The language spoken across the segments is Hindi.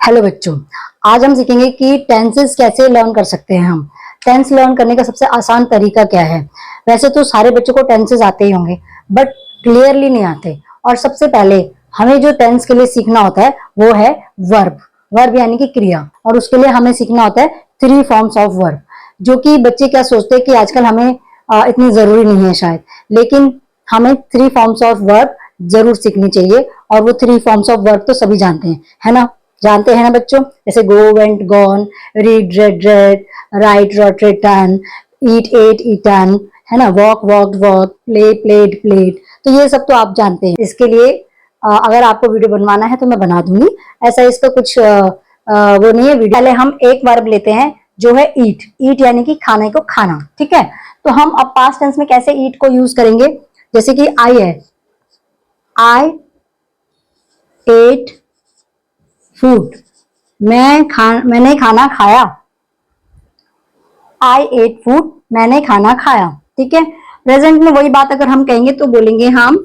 हेलो बच्चों, आज हम सीखेंगे कि टेंसेस कैसे लर्न कर सकते हैं। हम टेंस लर्न करने का सबसे आसान तरीका क्या है। वैसे तो सारे बच्चों को टेंसेस आते ही होंगे, बट क्लियरली नहीं आते। और सबसे पहले हमें जो टेंस के लिए सीखना होता है वो है वर्ब। वर्ब यानी कि क्रिया, और उसके लिए हमें सीखना होता है 3 फॉर्म्स ऑफ वर्ब, जो कि बच्चे क्या सोचते हैं कि आजकल हमें इतनी जरूरी नहीं है शायद, लेकिन हमें 3 फॉर्म्स ऑफ वर्ब जरूर सीखनी चाहिए। और वो 3 फॉर्म्स ऑफ वर्ब तो सभी जानते हैं, है ना। जानते हैं ना बच्चों, जैसे go, went, gone, read, read, read, write, wrote, written, eat, ate, eaten, है ना। Walk, walk, walk, play, played, played. तो ये सब तो आप जानते हैं। इसके लिए अगर आपको वीडियो बनवाना है तो मैं बना दूंगी, ऐसा इसका कुछ वो नहीं है वीडियो। पहले हम एक वर्ब लेते हैं जो है ईट। ईट यानी कि खाने को खाना, ठीक है। तो हम अब पास्ट टेंस में कैसे ईट को यूज करेंगे, जैसे कि आई है, आई एट फूड, मैंने खाना खाया। आई एट फूड, मैंने खाना खाया, ठीक है। प्रेजेंट में वही बात अगर हम कहेंगे तो बोलेंगे हम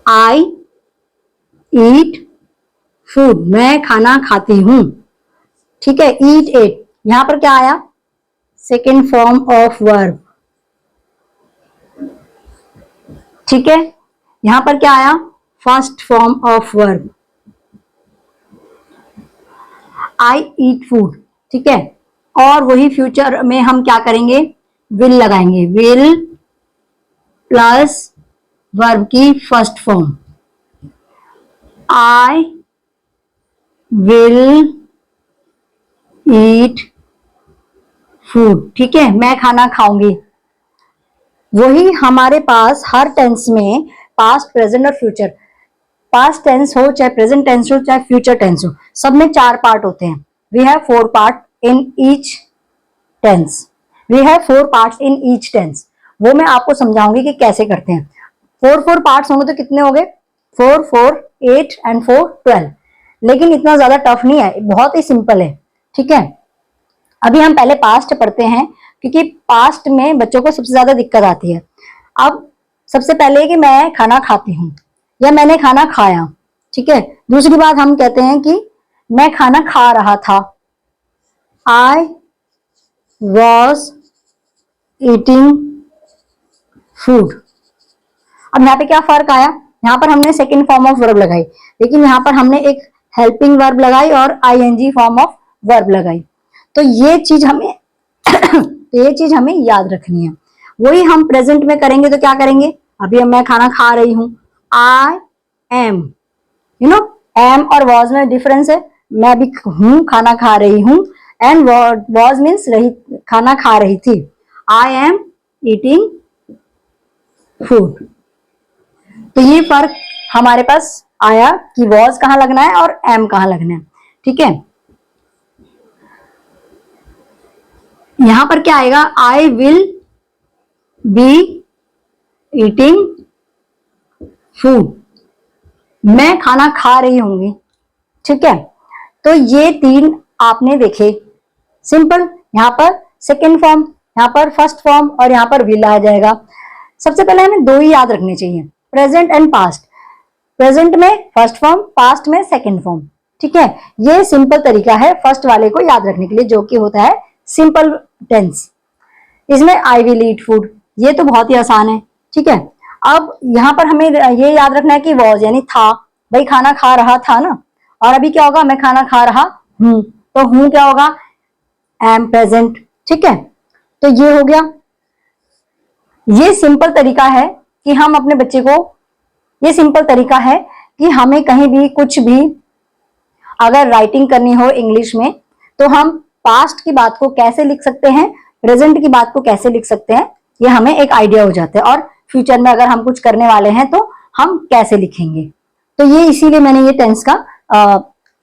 आई ईट फूड, मैं खाना खाती हूं, ठीक है। ईट एट, यहां पर क्या आया, सेकेंड फॉर्म ऑफ वर्ब, ठीक है। यहां पर क्या आया, first form of verb, I eat food, ठीक है। और वही फ्यूचर में हम क्या करेंगे, विल लगाएंगे, विल प्लस वर्ब की first form, I will eat food, ठीक है, मैं खाना खाऊंगी। वही हमारे पास हर टेंस में पास्ट, प्रेजेंट और फ्यूचर, पास्ट टेंस हो चाहे प्रेजेंट टेंस हो चाहे फ्यूचर टेंस हो, सब में 4 पार्ट होते हैं। We have 4 part in each tense, we have 4 parts in each tense. वो मैं आपको समझाऊंगी कि कैसे करते हैं। 4 पार्ट्स होंगे तो कितने हो गए, 4 4 8 एंड 4 12। लेकिन इतना ज्यादा टफ नहीं है, बहुत ही सिंपल है, ठीक है। अभी हम पहले पास्ट पढ़ते हैं, क्योंकि पास्ट में बच्चों को सबसे ज्यादा दिक्कत आती है। अब सबसे पहले कि मैं खाना खाती हूँ या मैंने खाना खाया, ठीक है। दूसरी बात हम कहते हैं कि मैं खाना खा रहा था, आई वॉज ईटिंग फूड। अब यहाँ पे क्या फर्क आया, यहाँ पर हमने सेकेंड फॉर्म ऑफ वर्ब लगाई, लेकिन यहाँ पर हमने एक हेल्पिंग वर्ब लगाई और आईएनजी फॉर्म ऑफ वर्ब लगाई। तो ये चीज हमें तो ये चीज हमें याद रखनी है। वही हम प्रेजेंट में करेंगे तो क्या करेंगे, अभी मैं खाना खा रही हूं, I am, you know, am और वॉज में डिफरेंस है। मैं भी हूं, खाना खा रही हूं, एंड वॉज मीन्स रही, खाना खा रही थी। I am eating food. तो ये फर्क हमारे पास आया कि वॉज कहां लगना है और एम कहां लगना है, ठीक है। यहां पर क्या आएगा, I will be eating food, मैं खाना खा रही होंगी, ठीक है। तो ये 3 आपने देखे, सिंपल। यहां पर सेकेंड फॉर्म, यहां पर फर्स्ट फॉर्म और यहां पर विल आ जाएगा। सबसे पहले हमें 2 ही याद रखने चाहिए, प्रेजेंट एंड पास्ट। प्रेजेंट में फर्स्ट फॉर्म, पास्ट में सेकेंड फॉर्म, ठीक है। ये सिंपल तरीका है फर्स्ट वाले को याद रखने के लिए, जो कि होता है सिंपल टेंस। इसमें आई विल ईट फूड, ये तो बहुत ही आसान है, ठीक है। अब यहां पर हमें ये याद रखना है कि वॉज यानी था, भाई खाना खा रहा था ना। और अभी क्या होगा, मैं खाना खा रहा हूं, तो हूं क्या होगा, एम प्रेजेंट, ठीक है। तो ये हो गया। ये सिंपल तरीका है कि हम अपने बच्चे को, ये सिंपल तरीका है कि हमें कहीं भी कुछ भी अगर राइटिंग करनी हो इंग्लिश में, तो हम पास्ट की बात को कैसे लिख सकते हैं, प्रेजेंट की बात को कैसे लिख सकते हैं, ये हमें एक आइडिया हो जाता है। और फ्यूचर में अगर हम कुछ करने वाले हैं तो हम कैसे लिखेंगे। तो ये इसीलिए मैंने ये टेंस का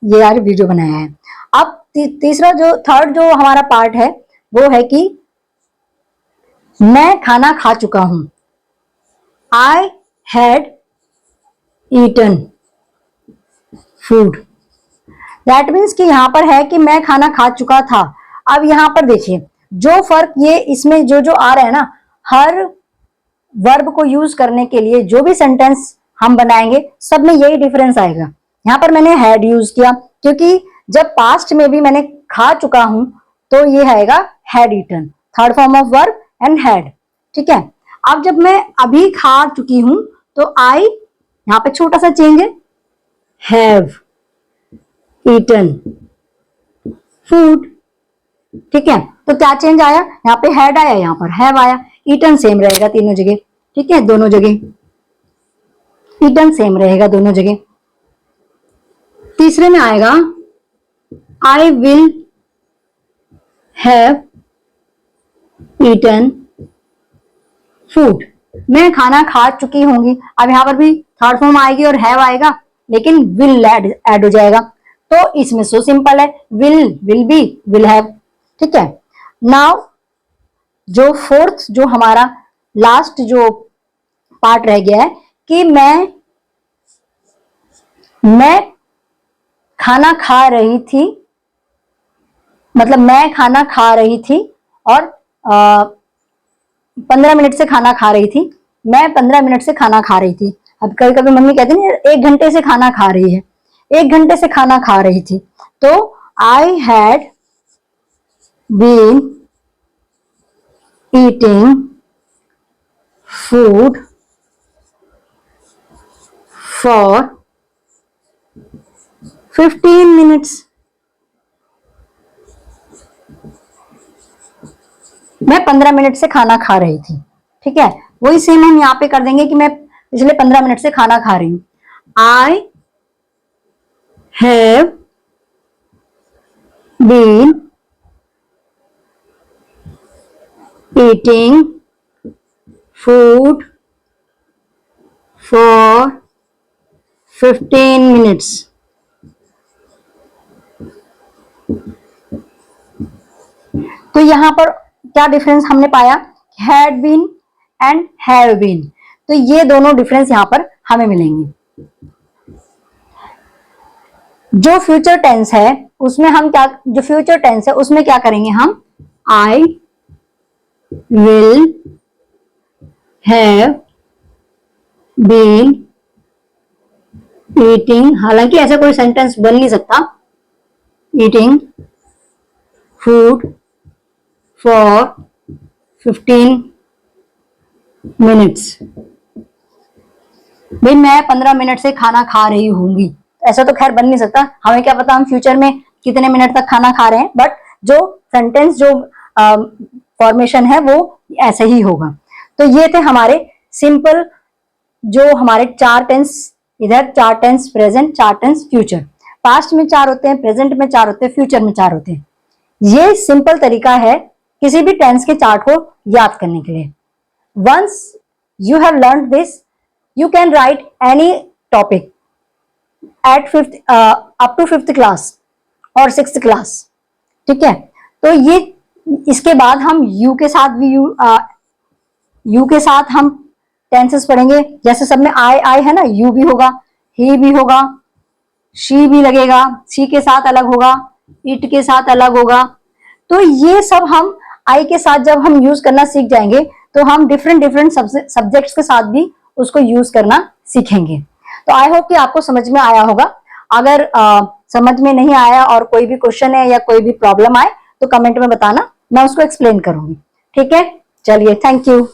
ये यार वीडियो बनाया है। अब तीसरा जो थर्ड जो हमारा पार्ट है वो है कि मैं खाना खा चुका हूं, I had eaten food. That means कि यहां पर है कि मैं खाना खा चुका था। अब यहां पर देखिए जो फर्क ये इसमें जो जो आ रहा है ना, हर वर्ब को यूज करने के लिए जो भी सेंटेंस हम बनाएंगे सब में यही डिफरेंस आएगा। यहाँ पर मैंने हैड यूज किया क्योंकि जब पास्ट में भी मैंने खा चुका हूं तो ये आएगा had eaten, third form of verb and had. ठीक है, अब जब मैं अभी खा चुकी हूं तो आई, यहाँ पे छोटा सा चेंज है, हैव ईटन फूड। ठीक है, तो क्या चेंज आया, यहाँ पे हैड आया, यहाँ पर हैव आया, ईटन सेम रहेगा तीनों जगह। ठीक है, दोनों जगह ईटन सेम रहेगा दोनों जगह। तीसरे में आएगा I will have eaten food, मैं खाना खा चुकी होंगी। अब यहां पर भी थर्ड फॉर्म आएगी और हैव आएगा, लेकिन विल ऐड हो जाएगा, तो इसमें सो सिंपल है, विल बी, विल हैव। ठीक है, नाउ जो फोर्थ, जो हमारा लास्ट जो पार्ट रह गया है कि मैं खाना खा रही थी, मतलब मैं खाना खा रही थी और 15 मिनट से खाना खा रही थी, मैं 15 मिनट से खाना खा रही थी। अब कभी कभी मम्मी कहती है 1 घंटे से खाना खा रही है, 1 घंटे से खाना खा रही थी, तो I had been eating food for 15 minutes. मैं 15 मिनट से खाना खा रही थी। ठीक है, वही सेम हम यहां पे कर देंगे कि मैं पिछले 15 मिनट से खाना खा रही हूं। I have been eating food for 15 minutes. तो यहां पर क्या डिफरेंस हमने पाया, had been and have been, तो ये दोनों डिफरेंस यहां पर हमें मिलेंगे। जो फ्यूचर टेंस है उसमें हम क्या, जो फ्यूचर टेंस है उसमें क्या करेंगे हम, I will have been eating, हालांकि ऐसा कोई सेंटेंस बन नहीं सकता, ईटिंग फूड फॉर 15 मिनट्स। भाई मैं 15 मिनट से खाना खा रही होंगी, ऐसा तो खैर बन नहीं सकता, हमें क्या पता हम फ्यूचर में कितने मिनट तक खाना खा रहे हैं, बट जो सेंटेंस जो फॉर्मेशन है वो ऐसे ही होगा। तो ये थे हमारे सिंपल जो हमारे 4 टेंस, इधर 4 tense present, 4 tense future, past में 4 होते हैं, प्रेजेंट में 4 होते हैं, फ्यूचर में 4 होते हैं। ये सिंपल तरीका है किसी भी टेंस के चार्ट को याद करने के लिए। Once you have learn this, you can write any topic at 5th up to 5th class और 6th class। ठीक है, तो ये इसके बाद हम यू के साथ भी यू के साथ हम टेंसेस पढ़ेंगे, जैसे सब में आई है ना, यू भी होगा, ही भी होगा, शी भी लगेगा, शी के साथ अलग होगा, इट के साथ अलग होगा। तो ये सब हम आई के साथ जब हम यूज करना सीख जाएंगे तो हम डिफरेंट सब्जेक्ट्स के साथ भी उसको यूज करना सीखेंगे। तो आई होप कि आपको समझ में आया होगा। अगर समझ में नहीं आया और कोई भी क्वेश्चन है या कोई भी प्रॉब्लम आए तो कमेंट में बताना, मैं उसको एक्सप्लेन करूंगी। ठीक है, चलिए, थैंक यू।